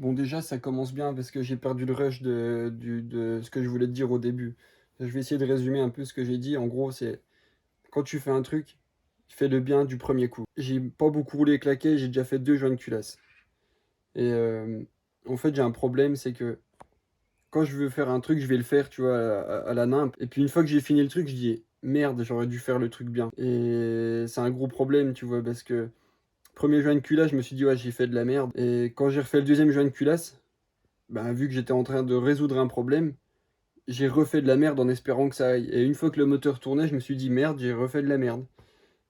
Bon, déjà, ça commence bien parce que j'ai perdu le rush de ce que je voulais te dire au début. Je vais essayer de résumer un peu ce que j'ai dit. En gros, c'est quand tu fais un truc, fais-le bien du premier coup. J'ai pas beaucoup roulé et claqué, j'ai déjà fait 2 joints de culasse. Et en fait, j'ai un problème, c'est que quand je veux faire un truc, je vais le faire, tu vois, à la nimpe. Et puis une fois que j'ai fini le truc, je dis: «Merde, j'aurais dû faire le truc bien». Et c'est un gros problème, tu vois? Parce que premier joint de culasse, je me suis dit: «Ouais, j'ai fait de la merde». Et quand j'ai refait le deuxième joint de culasse, ben, vu que j'étais en train de résoudre un problème, j'ai refait de la merde en espérant que ça aille. Et une fois que le moteur tournait, je me suis dit: «Merde, j'ai refait de la merde».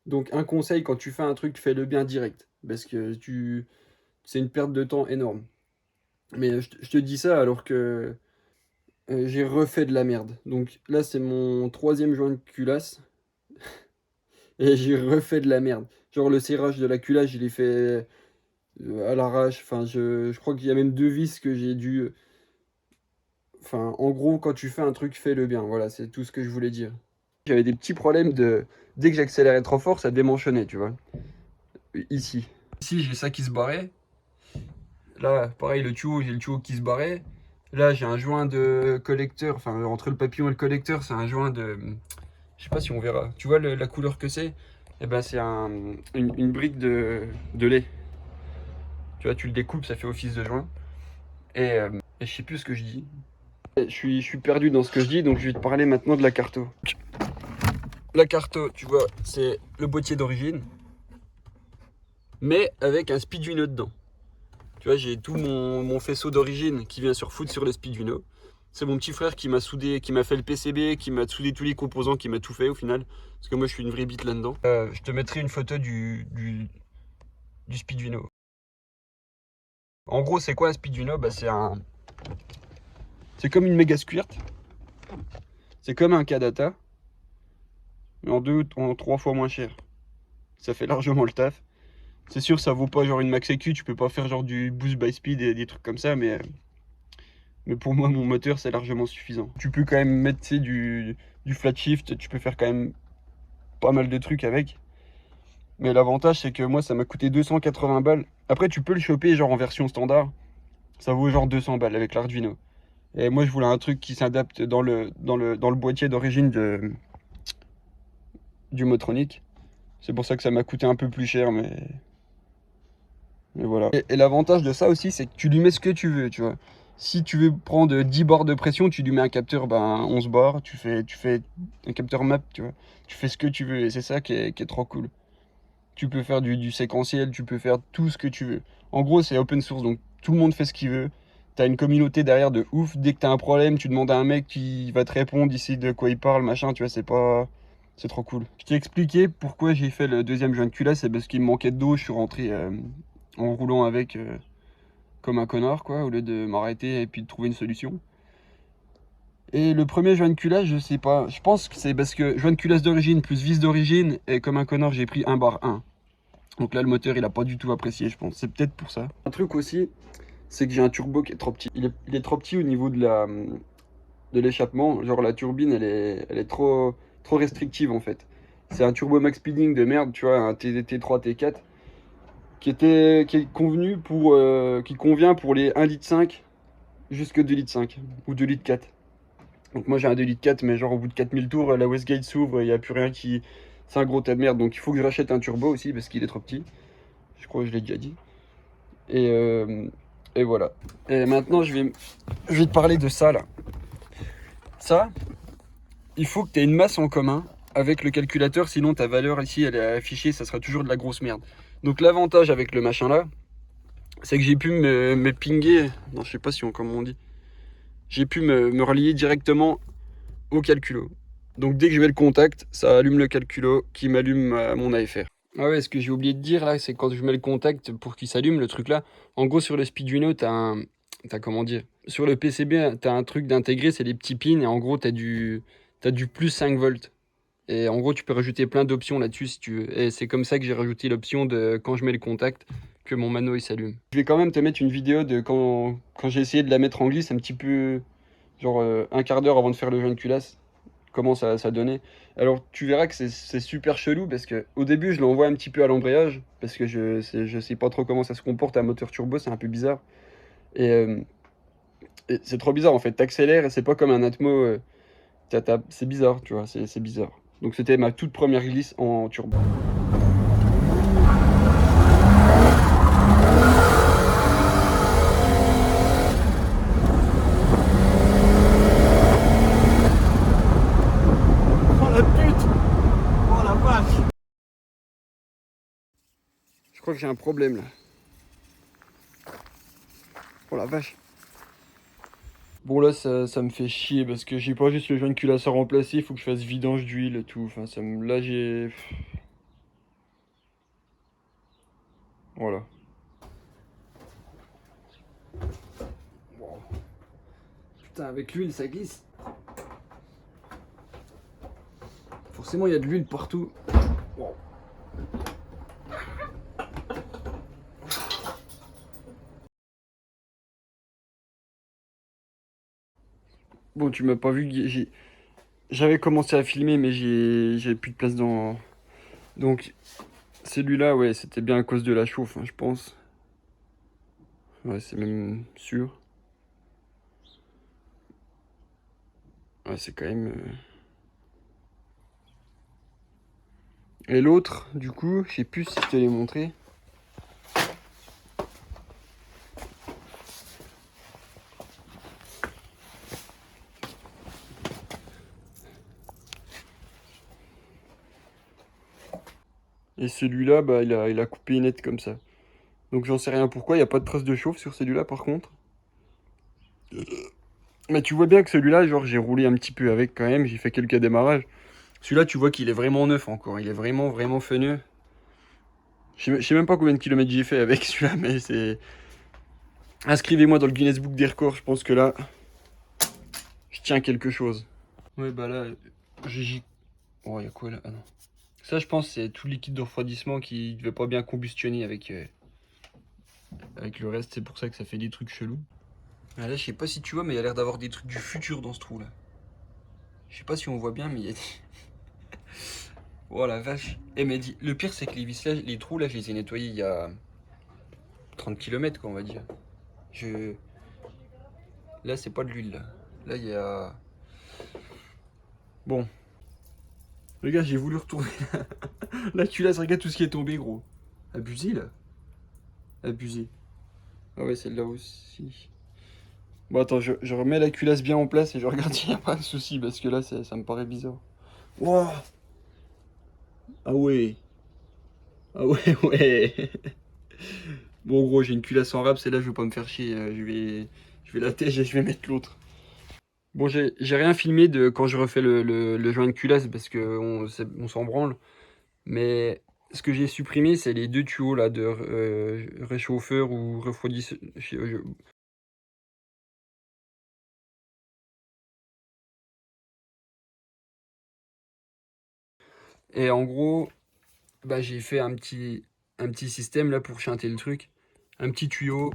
Donc un conseil, quand tu fais un truc, fais-le bien direct, parce que tu c'est une perte de temps énorme. Mais je te dis ça alors que, j'ai refait de la merde. Donc là, c'est mon troisième joint de culasse et j'ai refait de la merde. Genre le serrage de la culasse, je l'ai fait, à l'arrache. Enfin, je crois qu'il y a même 2 vis que j'ai dû, enfin, en gros, quand tu fais un truc, fais-le bien. Voilà, c'est tout ce que je voulais dire. J'avais des petits problèmes de dès que j'accélérais trop fort, ça démanchonnait, tu vois? Ici. Ici, j'ai ça qui se barrait. Là, pareil, le tuyau, j'ai le tuyau qui se barrait. Là, j'ai un joint de collecteur, enfin, entre le papillon et le collecteur, c'est un joint de, je sais pas si on verra. Tu vois la couleur que c'est? Eh ben, c'est une brique de lait. Tu vois, tu le découpes, ça fait office de joint. Et je sais plus ce que je dis. Je suis perdu dans ce que je dis, donc je vais te parler maintenant de la carto. La carto, tu vois, c'est le boîtier d'origine, mais avec un Speeduino dedans. Tu vois, j'ai tout mon faisceau d'origine qui vient sur foutre sur le Speeduino. C'est mon petit frère qui m'a soudé, qui m'a fait le PCB, qui m'a soudé tous les composants, qui m'a tout fait au final. Parce que moi, je suis une vraie bite là-dedans. Je te mettrai une photo du Speeduino. En gros, c'est quoi un Speeduino? Bah, c'est comme une méga squirt. C'est comme un Kadata, mais en 3 fois moins cher. Ça fait largement le taf. C'est sûr, ça vaut pas genre une Max EQ, tu peux pas faire genre du boost by speed et des trucs comme ça, mais pour moi, mon moteur, c'est largement suffisant. Tu peux quand même mettre, tu sais, du flat shift, tu peux faire quand même pas mal de trucs avec. Mais l'avantage, c'est que moi, ça m'a coûté 280 balles. Après, tu peux le choper genre en version standard. Ça vaut genre 200 balles avec l'Arduino. Et moi, je voulais un truc qui s'adapte dans le boîtier d'origine du Motronic. C'est pour ça que ça m'a coûté un peu plus cher, mais voilà. Et l'avantage de ça aussi, c'est que tu lui mets ce que tu veux, tu vois. Si tu veux prendre 10 barres de pression, tu lui mets un capteur, ben 11 barres, tu fais un capteur map, tu vois. Tu fais ce que tu veux, et c'est ça qui est trop cool. Tu peux faire du séquentiel, tu peux faire tout ce que tu veux. En gros, c'est open source, donc tout le monde fait ce qu'il veut. T'as une communauté derrière de ouf. Dès que t'as un problème, tu demandes à un mec qui va te répondre, ici de quoi il parle, machin, tu vois, c'est pas... C'est trop cool. Je t'ai expliqué pourquoi j'ai fait le deuxième joint de culasse, c'est parce qu'il me manquait d'eau, je suis rentré en roulant avec comme un connard, quoi, au lieu de m'arrêter et puis de trouver une solution. Et le premier joint de culasse, je sais pas, je pense que c'est parce que joint de culasse d'origine plus vis d'origine, et comme un connard, j'ai pris 1 bar 1. Donc là, le moteur, il a pas du tout apprécié, je pense. C'est peut-être pour ça. Un truc aussi, c'est que j'ai un turbo qui est trop petit. Il est trop petit au niveau de l'échappement. Genre, la turbine, elle est trop restrictive, en fait. C'est un turbo max speeding de merde, tu vois, un T3, T4, qui est convenu qui convient pour les 1,5 litre jusque 2,5 litres ou 2,4 litres. Donc moi j'ai un 2,4 litres, mais genre au bout de 4000 tours, la Westgate s'ouvre, il n'y a plus rien qui... C'est un gros tas de merde, donc il faut que je rachète un turbo aussi parce qu'il est trop petit. Je crois que je l'ai déjà dit. Et, euh, et voilà. Et maintenant je vais te parler de ça là. Ça, il faut que tu aies une masse en commun avec le calculateur, sinon ta valeur ici elle est affichée, ça sera toujours de la grosse merde. Donc l'avantage avec le machin là, c'est que j'ai pu me pinguer, non je sais pas si comment on dit, j'ai pu me relier directement au calculo. Donc dès que je mets le contact, ça allume le calculo qui m'allume mon AFR. Ah ouais, ce que j'ai oublié de dire là, c'est quand je mets le contact pour qu'il s'allume, le truc là, en gros sur le Speeduino, t'as comment dire, sur le PCB, t'as un truc d'intégré, c'est des petits pins, et en gros t'as du plus 5 volts. Et en gros, tu peux rajouter plein d'options là-dessus si tu veux. Et c'est comme ça que j'ai rajouté l'option de quand je mets le contact, que mon mano il s'allume. Je vais quand même te mettre une vidéo de quand j'ai essayé de la mettre en glisse un petit peu, genre un quart d'heure avant de faire le joint de culasse, comment ça donnait. Alors tu verras que c'est super chelou parce que au début je l'envoie un petit peu à l'embrayage parce que je sais pas trop comment ça se comporte un moteur turbo, c'est un peu bizarre. Et c'est trop bizarre en fait, t'accélères et c'est pas comme un Atmo, c'est bizarre, tu vois, c'est bizarre. Donc c'était ma toute première glisse en turbo. Oh la pute! Oh la vache! Je crois que j'ai un problème là. Oh la vache! Bon là ça me fait chier parce que j'ai pas juste le joint de culasse à remplacer, il faut que je fasse vidange d'huile et tout. Enfin là j'ai. Voilà. Wow. Putain avec l'huile ça glisse. Forcément il y a de l'huile partout. Wow. Bon tu m'as pas vu, j'avais commencé à filmer mais j'avais plus de place dans. Donc celui-là ouais c'était bien à cause de la chauffe hein, je pense. Ouais c'est même sûr. Ouais c'est quand même. Et l'autre du coup je sais plus si je te l'ai montré. Et celui-là, bah, il a coupé net comme ça. Donc j'en sais rien pourquoi, il n'y a pas de trace de chauffe sur celui-là par contre. Mais tu vois bien que celui-là, genre j'ai roulé un petit peu avec quand même, j'ai fait quelques démarrages. Celui-là, tu vois qu'il est vraiment neuf encore, il est vraiment, vraiment feneux. Je sais même pas combien de kilomètres j'ai fait avec celui-là, mais c'est... Inscrivez-moi dans le Guinness Book des records, je pense que là, je tiens quelque chose. Ouais, bah là, j'ai... Oh, il y a quoi là? Ah non. Ça, je pense, c'est tout le liquide de refroidissement qui devait pas bien combustionner avec le reste, c'est pour ça que ça fait des trucs chelous. Ah, là, je sais pas si tu vois, mais il y a l'air d'avoir des trucs du futur dans ce trou là. Je sais pas si on voit bien, mais il y a des. Oh la vache. Eh, mais le pire, c'est que les vis là, les trous là, je les ai nettoyés il y a 30 km, quoi, on va dire. Je... Là, c'est pas de l'huile là. Là, il y a. Bon. Les gars, j'ai voulu retourner. Là, tu laisses, regarde tout ce qui est tombé, gros. Abusé là. Abusé. Ah ouais, celle-là aussi. Bon, attends, je remets la culasse bien en place et je regarde s'il n'y a pas de souci parce que là, ça me paraît bizarre. Wouah. Ah ouais. Ah ouais, ouais. Bon, gros, j'ai une culasse en rap, celle-là, je vais pas me faire chier. Je vais la tèche et je vais mettre l'autre. Bon, j'ai rien filmé de quand je refais le joint de culasse parce on s'en branle. Mais ce que j'ai supprimé, c'est les deux tuyaux là de réchauffeur ou refroidisseur. Et en gros, bah, j'ai fait un petit système là pour chanter le truc. Un petit tuyau,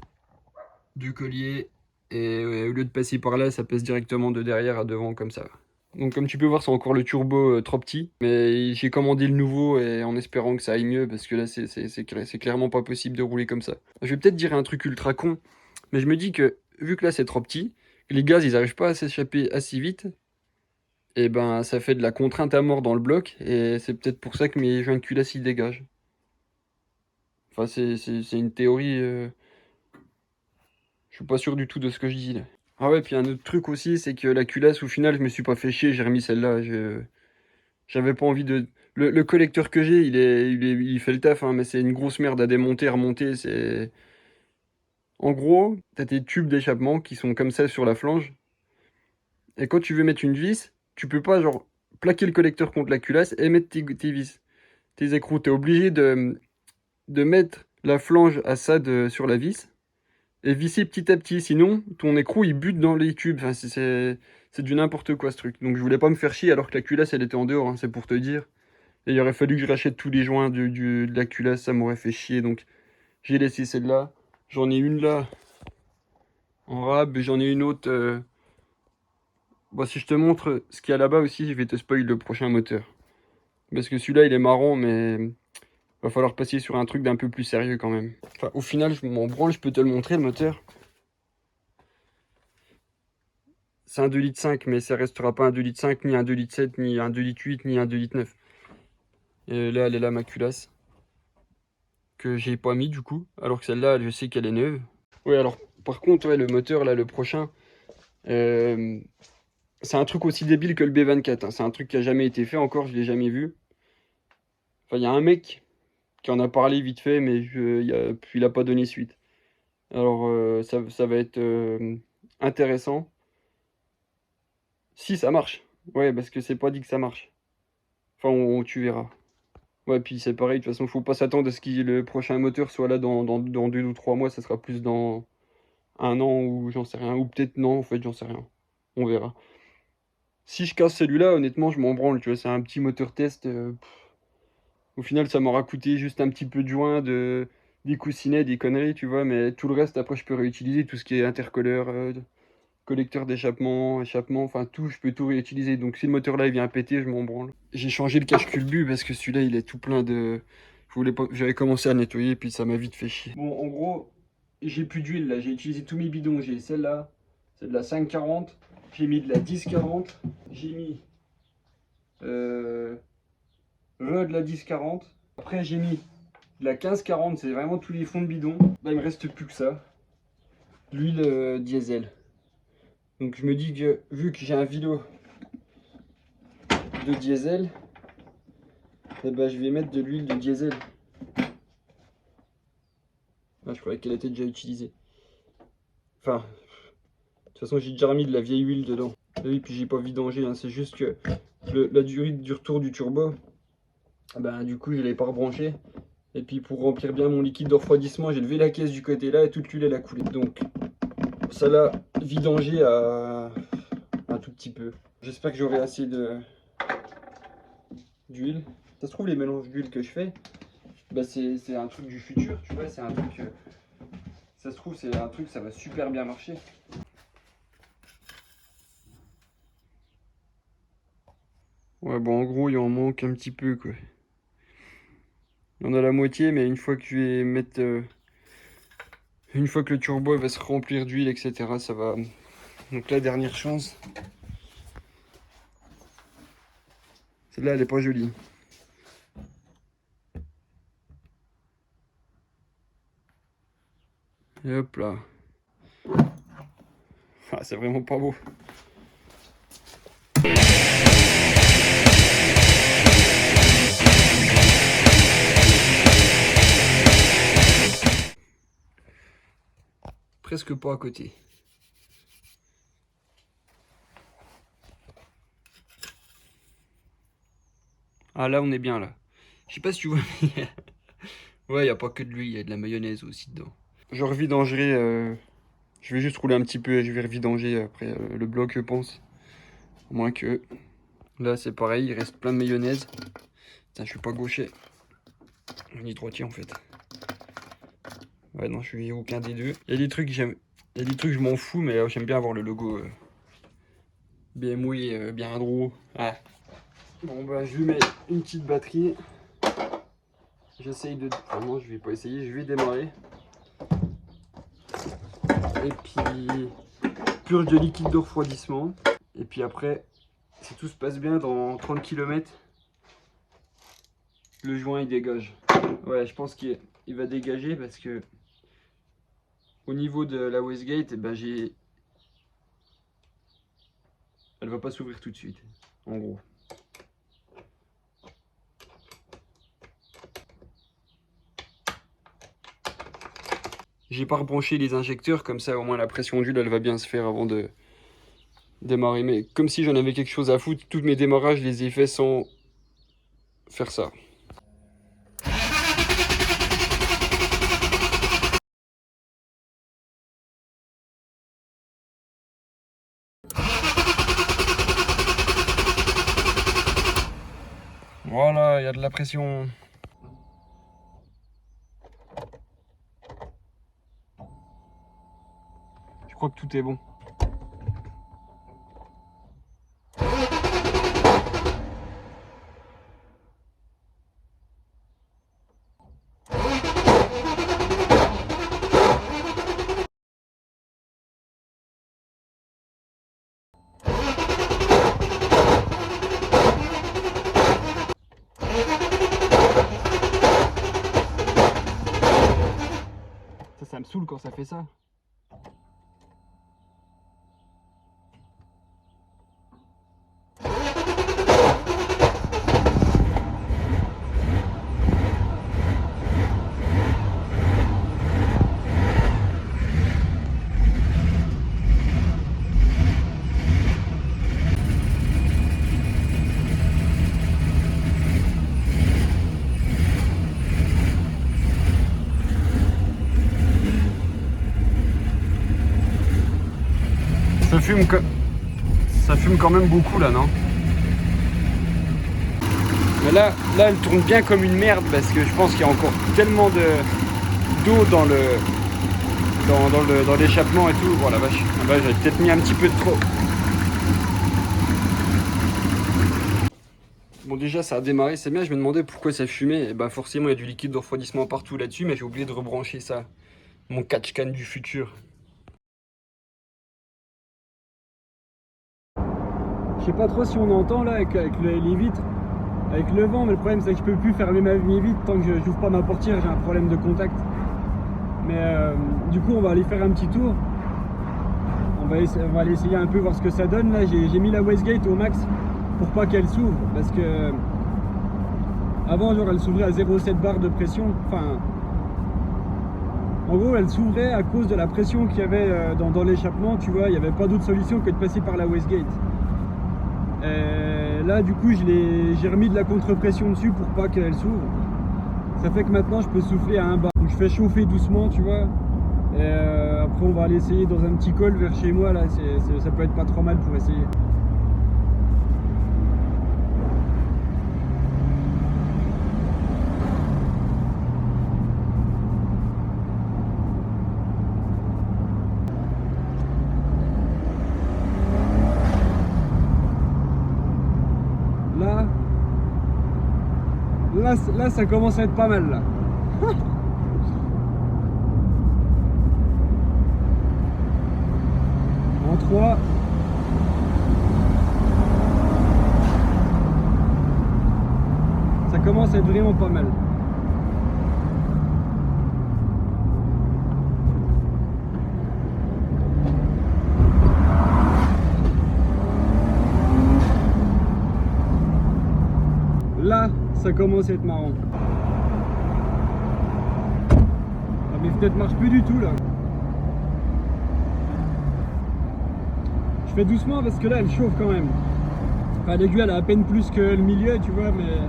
deux colliers. Et au lieu de passer par là, ça passe directement de derrière à devant comme ça. Donc comme tu peux voir, c'est encore le turbo trop petit. Mais j'ai commandé le nouveau et en espérant que ça aille mieux parce que là, c'est clairement pas possible de rouler comme ça. Je vais peut-être dire un truc ultra con, mais je me dis que vu que là c'est trop petit, les gaz ils arrivent pas à s'échapper assez vite, et ben ça fait de la contrainte à mort dans le bloc et c'est peut-être pour ça que mes joints de culasse ils dégagent. Enfin, c'est une théorie, je suis pas sûr du tout de ce que je dis là. Ah ouais, puis un autre truc aussi, c'est que la culasse, au final, je me suis pas fait chier, j'ai remis celle-là. J'avais pas envie de. Le collecteur que j'ai, il fait le taf, hein, mais c'est une grosse merde à démonter, à remonter. En gros, t'as tes tubes d'échappement qui sont comme ça sur la flange. Et quand tu veux mettre une vis, tu peux pas, genre, plaquer le collecteur contre la culasse et mettre tes vis, tes écrous. T'es obligé de mettre la flange à ça sur la vis et visser petit à petit. Sinon, ton écrou il bute dans les tubes. Enfin, c'est du n'importe quoi ce truc. Donc je voulais pas me faire chier alors que la culasse elle était en dehors, hein, c'est pour te dire. Et il aurait fallu que je rachète tous les joints de la culasse, ça m'aurait fait chier. Donc j'ai laissé celle-là. J'en ai une là en rab et j'en ai une autre. Bon, si je te montre ce qu'il y a là-bas aussi, je vais te spoil le prochain moteur. Parce que celui-là il est marrant, mais va falloir passer sur un truc d'un peu plus sérieux quand même. Enfin, au final, je m'en branle, je peux te le montrer le moteur. c'est un 2,5 litres, mais ça restera pas un 2,5 litres, ni un 2,7 litres, ni un 2,8 litres, ni un 2,9 litres. Et là, elle est là, ma culasse. Que j'ai pas mis du coup. Alors que celle-là, je sais qu'elle est neuve. Ouais, alors, par contre, ouais, le moteur, là, le prochain, c'est un truc aussi débile que le B24. Hein. C'est un truc qui a jamais été fait encore, je l'ai jamais vu. Enfin, il y a un mec qui en a parlé vite fait, mais il a pas donné suite. Alors, ça va être intéressant. Si ça marche. Ouais, parce que c'est pas dit que ça marche. Enfin, tu verras. Ouais, puis c'est pareil, de toute façon, faut pas s'attendre à ce que le prochain moteur soit là dans 2 ou 3 mois, ça sera plus dans un an ou j'en sais rien. Ou peut-être non, en fait, j'en sais rien. On verra. Si je casse celui-là, honnêtement, je m'en branle, tu vois, c'est un petit moteur test. Au final, ça m'aura coûté juste un petit peu de joint, des coussinets, des conneries, tu vois, mais tout le reste, après, je peux réutiliser tout ce qui est intercolleur, collecteur d'échappement, échappement, enfin tout, je peux tout réutiliser. Donc si le moteur là il vient péter, je m'en branle. J'ai changé le cache-culbut parce que celui-là il est tout plein de... J'avais commencé à nettoyer puis ça m'a vite fait chier. Bon, en gros, j'ai plus d'huile là, j'ai utilisé tous mes bidons. J'ai celle-là, c'est de la 5,40. J'ai mis de la 10,40. J'ai mis de la 10,40. Après j'ai mis de la 15,40, c'est vraiment tous les fonds de bidon. Là il me reste plus que ça. L'huile diesel. Donc je me dis que vu que j'ai un vélo de diesel, eh ben, je vais mettre de l'huile de diesel. Ah, je croyais qu'elle était déjà utilisée. Enfin, de toute façon j'ai déjà remis de la vieille huile dedans. Et oui, puis j'ai pas vidangé, hein. C'est juste que la durée du retour du turbo, ben, du coup je l'ai pas rebranché. Et puis pour remplir bien mon liquide de refroidissement, j'ai levé la caisse du côté là et toute l'huile elle a coulé. Donc ça l'a vidangé à un tout petit peu. J'espère que j'aurai assez d'huile. Ça se trouve les mélanges d'huile que je fais, bah c'est un truc du futur, tu vois, c'est un truc... ça se trouve c'est un truc, ça va super bien marcher. Ouais, bon, en gros, il en manque un petit peu, quoi. Il y en a la moitié, mais une fois que je vais mettre... une fois que le turbo va se remplir d'huile, etc., ça va... Donc la dernière chance. Celle-là, elle est pas jolie. Et hop là. Ah, c'est vraiment pas beau. Presque pas à côté. Ah là, on est bien là. Je sais pas si tu vois, mais... ouais, il n'y a pas que de l'huile, il y a de la mayonnaise aussi dedans. Je revidangerai... je vais juste rouler un petit peu et je vais revidanger après le bloc, je pense. Au moins que... Là, c'est pareil, il reste plein de mayonnaise. Putain, je suis pas gaucher. Je suis droitier en fait. Ouais, non, je suis aucun des deux. Il y a des trucs, j'aime. Il y a des trucs, je m'en fous, mais j'aime bien avoir le logo BMW bien gros. Ah. Bon, bah, je lui mets une petite batterie. J'essaye de. Enfin, non, je vais pas essayer, je vais démarrer. Et puis, purge de liquide de refroidissement. Et puis après, si tout se passe bien, dans 30 km, le joint il dégage. Ouais, je pense qu'il va dégager parce que au niveau de la wastegate, eh ben, elle va pas s'ouvrir tout de suite, en gros. J'ai pas rebranché les injecteurs, comme ça au moins la pression d'huile elle va bien se faire avant de démarrer. Mais comme si j'en avais quelque chose à foutre, tous mes démarrages je les ai faits sans faire ça. Voilà, il y a de la pression. Je crois que tout est bon. ça me saoule quand ça fait ça. Ça fume quand même beaucoup là, non? Mais là, elle tourne bien comme une merde parce que je pense qu'il y a encore tellement d'eau dans l'échappement et tout. Bon la vache, j'avais peut-être mis un petit peu de trop. Bon déjà ça a démarré, c'est bien, je me demandais pourquoi ça fumait. Et bah forcément il y a du liquide de refroidissement partout là-dessus, mais j'ai oublié de rebrancher ça. Mon catch-can du futur. Je sais pas trop si on entend là avec les vitres, avec le vent, mais le problème c'est que je peux plus fermer mes vitres tant que je n'ouvre pas ma portière, j'ai un problème de contact. Mais du coup on va aller faire un petit tour. On va aller essayer un peu voir ce que ça donne. Là j'ai mis la wastegate au max pour pas qu'elle s'ouvre, parce que avant genre elle s'ouvrait à 0,7 bar de pression. Enfin, en gros elle s'ouvrait à cause de la pression qu'il y avait dans l'échappement, tu vois, il n'y avait pas d'autre solution que de passer par la wastegate. Là du coup j'ai remis de la contre-pression dessus pour pas qu'elle s'ouvre. Ça fait que maintenant je peux souffler à 1 bar. Donc je fais chauffer doucement, tu vois. Et après on va aller essayer dans un petit col vers chez moi là, ça peut être pas trop mal pour essayer. Là ça commence à être pas mal là. En 3. Ça commence à être vraiment pas mal. Là, ça commence à être marrant. Ah, mais peut-être marche plus du tout là. Je fais doucement parce que là elle chauffe quand même. Enfin, l'aiguille elle a à peine plus que le milieu, tu vois, mais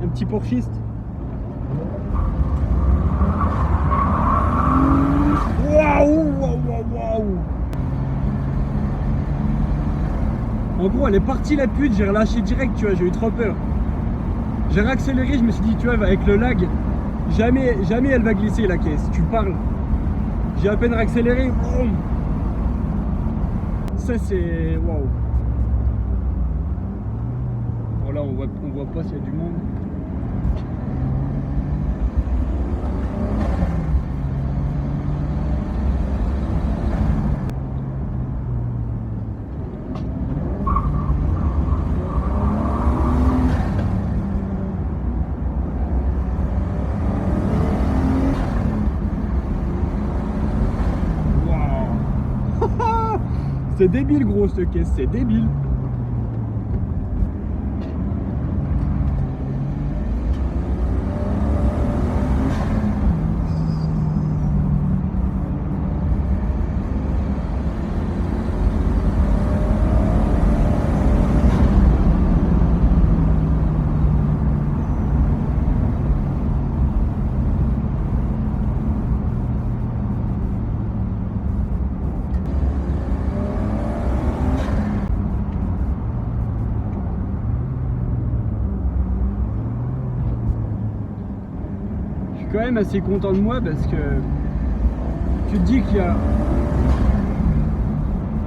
un petit porchiste. Waouh. En gros elle est partie la pute, j'ai relâché direct, tu vois, j'ai eu trop peur. J'ai réaccéléré, je me suis dit, tu vois, avec le lag, jamais elle va glisser la caisse, tu parles. J'ai à peine réaccéléré, boum. Ça c'est waouh. Bon là on voit pas s'il y a du monde. C'est débile gros cette caisse, c'est débile. Quand même assez content de moi parce que tu te dis qu'il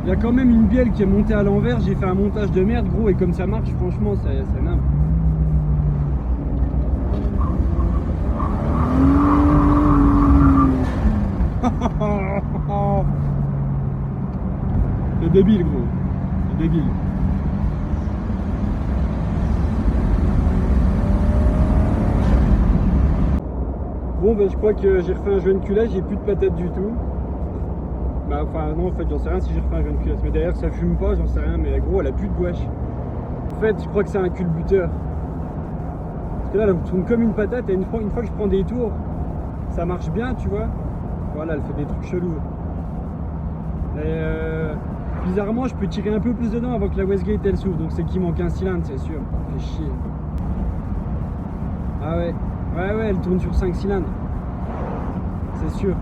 y a quand même une bielle qui est montée à l'envers. J'ai fait un montage de merde gros, et comme ça marche franchement c'est nimble. C'est débile gros, c'est débile. Bon, ben, je crois que j'ai refait un joint de culasse, j'ai plus de patates du tout. Bah, enfin, non, en fait, j'en sais rien si j'ai refait un joint de culasse. Mais d'ailleurs, ça fume pas, j'en sais rien. Mais gros, elle a plus de gouache. En fait, je crois que c'est un culbuteur. Parce que là, elle tourne comme une patate. Et une fois que je prends des tours, ça marche bien, tu vois. Voilà, elle fait des trucs chelous. Et bizarrement, je peux tirer un peu plus dedans avant que la Westgate elle s'ouvre. Donc c'est qu'il manque un cylindre, c'est sûr. Fait chier. Ah ouais. Ouais, elle tourne sur 5 cylindres. C'est sûr.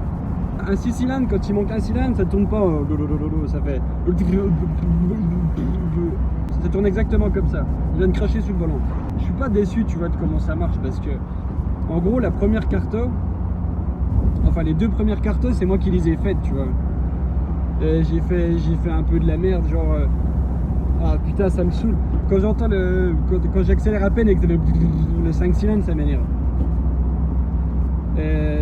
Un 6 cylindres, quand il manque un cylindre, ça tourne pas. Ça fait. Ça tourne exactement comme ça. Je viens de cracher sur le volant. Je suis pas déçu, tu vois, de comment ça marche. Parce que, en gros, la première carto, enfin les 2 premières cartos, c'est moi qui les ai faites, tu vois. J'ai fait un peu de la merde, genre. Ah putain, ça me saoule. Quand j'entends quand j'accélère à peine et que le 5 cylindres, ça m'énerve.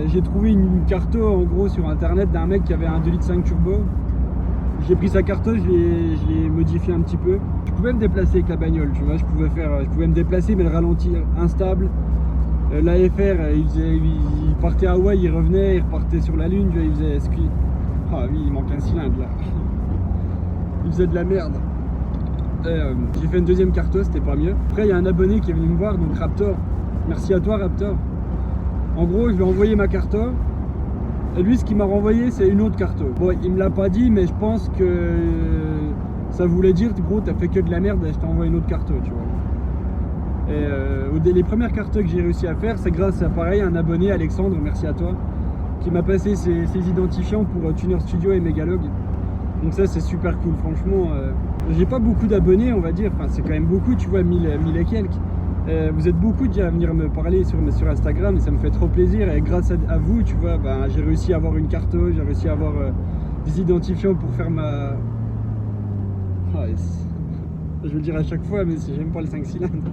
J'ai trouvé une carto en gros sur internet d'un mec qui avait un 2,5 litres turbo. J'ai pris sa carto, je l'ai modifié un petit peu. Je pouvais me déplacer avec la bagnole, tu vois, je pouvais me déplacer mais le ralentir instable. L'AFR, il partait à Hawaï, il revenait, il repartait sur la lune, tu vois, il faisait ski. Ah oui, il manque un cylindre là. Il faisait de la merde. J'ai fait une deuxième carto, c'était pas mieux. Après, il y a un abonné qui est venu me voir, donc Raptor. Merci à toi, Raptor. En gros, je lui ai envoyé ma carto. Et lui, ce qu'il m'a renvoyé, c'est une autre carto. Bon, il me l'a pas dit, mais je pense que ça voulait dire, gros, t'as fait que de la merde, je t'ai envoyé une autre carto, tu vois. Et les premières cartos que j'ai réussi à faire, c'est grâce à, pareil, un abonné, Alexandre, merci à toi, qui m'a passé ses identifiants pour Tuner Studio et Megalog. Donc ça, c'est super cool, franchement. J'ai pas beaucoup d'abonnés, on va dire, enfin, c'est quand même beaucoup, tu vois, 1000 et quelques. Vous êtes beaucoup déjà à venir me parler sur Instagram et ça me fait trop plaisir. Et grâce à vous, tu vois, ben, j'ai réussi à avoir une carte, j'ai réussi à avoir des identifiants pour faire ma... je veux le dire à chaque fois, mais j'aime pas le 5 cylindres.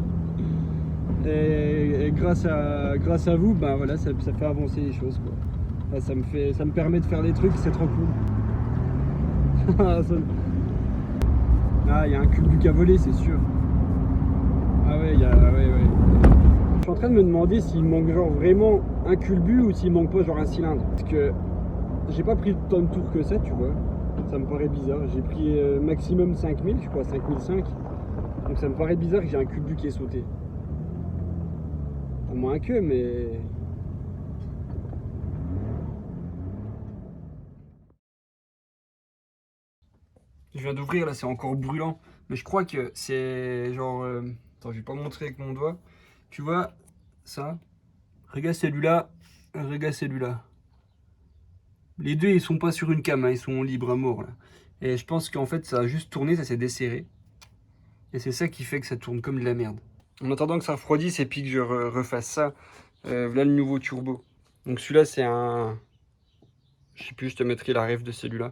Et grâce à vous, ben voilà, ça fait avancer les choses, quoi. Là, ça me permet de faire des trucs, c'est trop cool. Ah, il y a un culbuc à voler, c'est sûr. Ah ouais, ouais. Je suis en train de me demander s'il manque genre vraiment un culbu ou s'il manque pas genre un cylindre. Parce que j'ai pas pris tant de tours que ça, tu vois. Ça me paraît bizarre. J'ai pris maximum 5000, je crois 5005. Donc ça me paraît bizarre que j'ai un culbu qui est sauté. À moins que, mais... Je viens d'ouvrir, là c'est encore brûlant. Mais je crois que c'est genre... Attends, je vais pas montrer avec mon doigt. Tu vois, ça. Regarde celui-là. Regarde celui-là. Les deux, ils sont pas sur une cam, hein, ils sont libres à mort, là. Et je pense qu'en fait, ça a juste tourné, ça s'est desserré. Et c'est ça qui fait que ça tourne comme de la merde. En attendant que ça refroidisse et puis que je refasse ça, voilà le nouveau turbo. Donc celui-là, c'est un... Je sais plus, je te mettrai la ref de celui-là.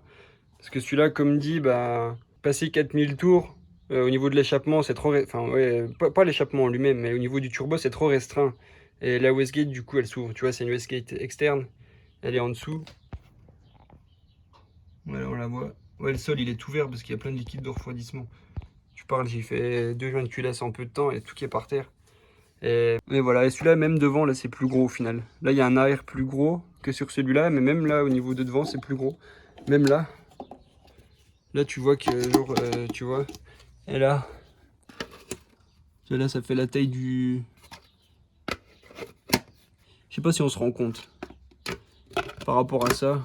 Parce que celui-là, comme dit, bah, passer 4000 tours, au niveau de l'échappement, c'est trop... Enfin, ouais, pas l'échappement en lui-même, mais au niveau du turbo, c'est trop restreint. Et la Westgate, du coup, elle s'ouvre. Tu vois, c'est une Westgate externe. Elle est en dessous. Voilà, on la voit. Ouais, le sol, il est ouvert parce qu'il y a plein de liquide de refroidissement. Tu parles, j'ai fait 2 joints de culasse en peu de temps et tout qui est par terre. Mais voilà, et celui-là, même devant, là, c'est plus gros au final. Là, il y a un AR plus gros que sur celui-là, mais même là, au niveau de devant, c'est plus gros. Même là, tu vois que, genre, tu vois, et là, ça fait la taille du... Je sais pas si on se rend compte par rapport à ça.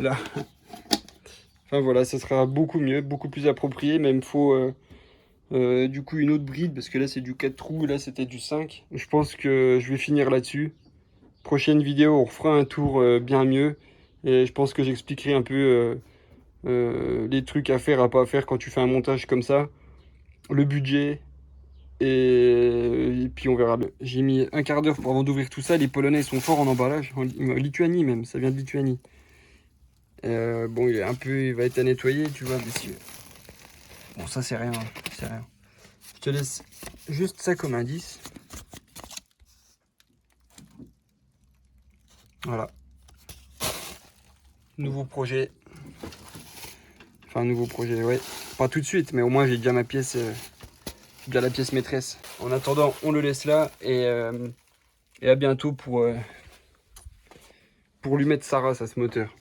Là. Enfin voilà, ça sera beaucoup mieux, beaucoup plus approprié, mais il me faut du coup une autre bride, parce que là c'est du 4 trous, là c'était du 5. Je pense que je vais finir là-dessus. Prochaine vidéo, on refera un tour bien mieux, et je pense que j'expliquerai un peu les trucs à faire, à pas faire quand tu fais un montage comme ça, le budget, et puis on verra. J'ai mis un quart d'heure avant d'ouvrir tout ça. Les Polonais sont forts en emballage, en Lituanie même, ça vient de Lituanie. Bon, il va être à nettoyer, tu vois, messieurs. Bon, ça c'est rien, c'est rien. Je te laisse juste ça comme indice. Voilà. Nouveau projet. Enfin, nouveau projet, ouais. Pas tout de suite, mais au moins j'ai déjà ma pièce, déjà la pièce maîtresse. En attendant, on le laisse là et Et à bientôt pour lui mettre sa race à ce moteur.